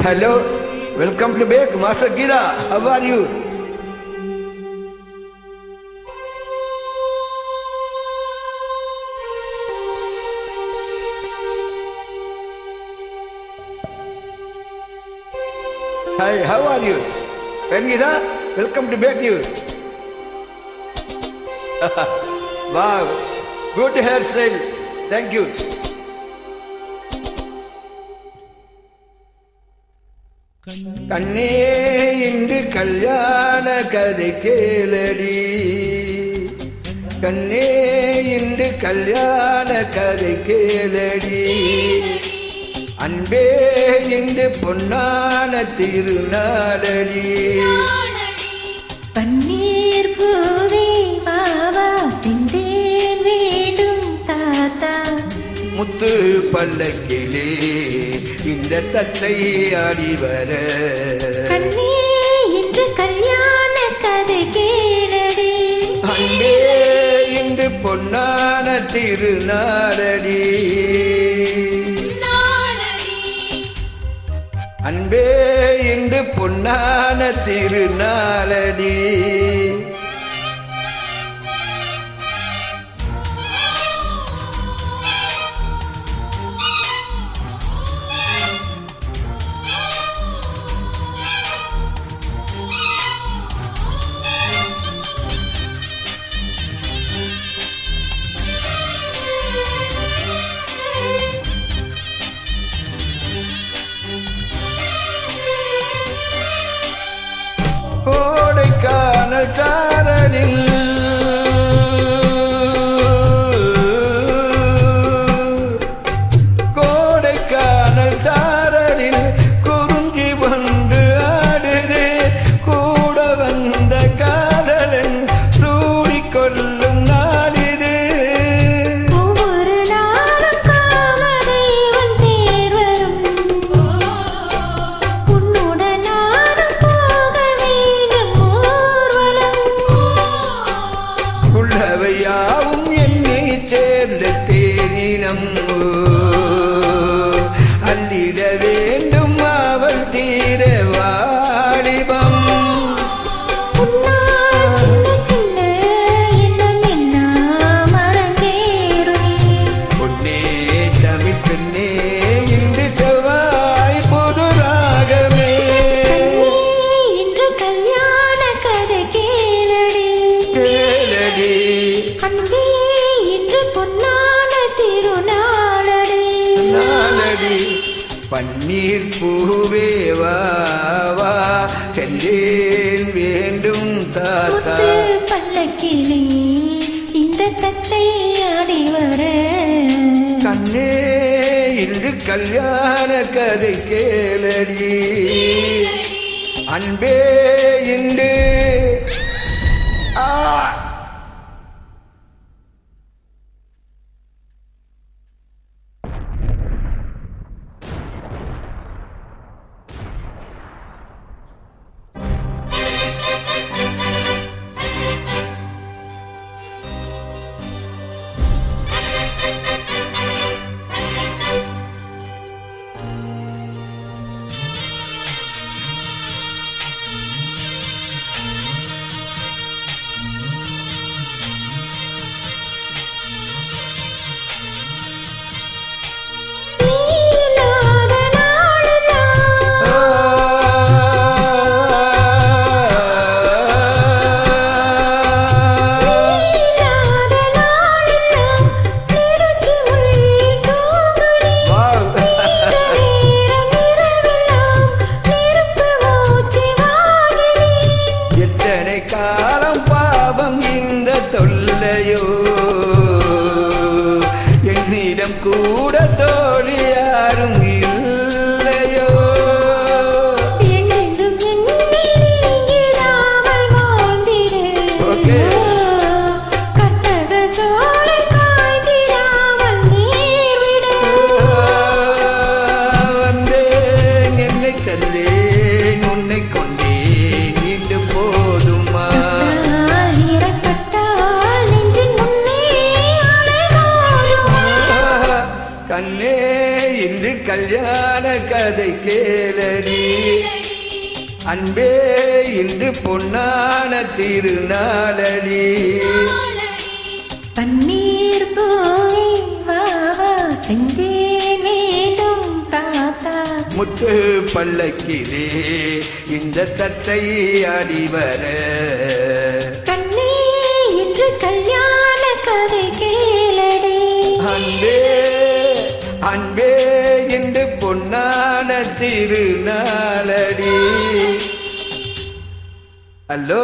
Hello, welcome to Bake, Master Gida. How are you? Hi, how are you? Gida, welcome to Bake you. Wow, good hairstyle. Thank you. கண்ணே இன்று கல்யாண கதை கேளடி, கண்ணே இன்று கல்யாண கதை கேளடி, அன்பே இன்று பொன்னான திருநாளடி. பன்னீர் பூவே பாவா சிந்தேன் வேண்டும் தாத்தா, முத்து பல்லக்கிலே இந்த தத்தை ஆடி வர, கண்ணே இன்று கல்யாண கதை கேளடி, அன்பே இன்று பொன்னான திருநாளடி, அன்பே இன்று பொன்னான திருநாளடி. கோடைக்கானல் காரனில் கோடைக்கானல் தாரனில் குறிஞ்சி வந்து ஆடுது, கூட வந்த காதலன் சூடிக்கொள்ளும் நாளிது. ஒவ்வொரு நாளும் காமதேவன் பேர் வரும், உன்னுடன் நானும் போக வேண்டும் ஊர்வலம், உள்ளவையாவும் என்னை சேர்ந்த தேனினம் அள்ளிட வேண்டும் அவள் தீர வாலிபம். உன்னால் சின்ன சின்ன எண்ணம் எல்லாம் அரங்கேறுமே, பொன்னே தமிழ் பெண்ணே இன்று செவ்வாய் பொது ராகமே, இன்று கல்யாண கதை கேளடி, கேளடி, அன்பே இன்று பொன்னான திருநாளடி, நாளடி. பன்னீர் பூவே வா வா சென்றேன் வேண்டும் தாத்தா, முத்து பல்லக்கிலே இந்த தத்தை ஆடி வர, கண்ணே இன்று கல்யாண கதை கேளடி, அன்பே இன்று காலம் பாவம் இந்த தொல்லையோ, என்னிடம் கூட தோழி யாரும் இல்லையோ. என்றென்றும் என்னை நீங்கிடாமல் வாழ்ந்திடு, கட்டத சோலை காய்ந்திடாமல் நீர் விடு, வந்தேன் என்னை தந்தேன் உன்னை கொண்டேன் இன்று போதுமா, இறக்கட்டால் நெஞ்சின் முன்னே அலைமோதுமா, கண்ணே இன்று கல்யாண கல்யாண கதை கேளடி அன்பே இன்று பொன்னான திருநாளடி பன்னீர் பூவே வா வா செந்தேன் வேண்டும் தாத்தா முத்து பல்லக்கிலே இந்த தத்தை ஆடி வர கண்ணே இன்று கல்யாண கதை கேளடி அன்பே அன்பே இன்று பொன்னான திருநாளடி. ஹலோ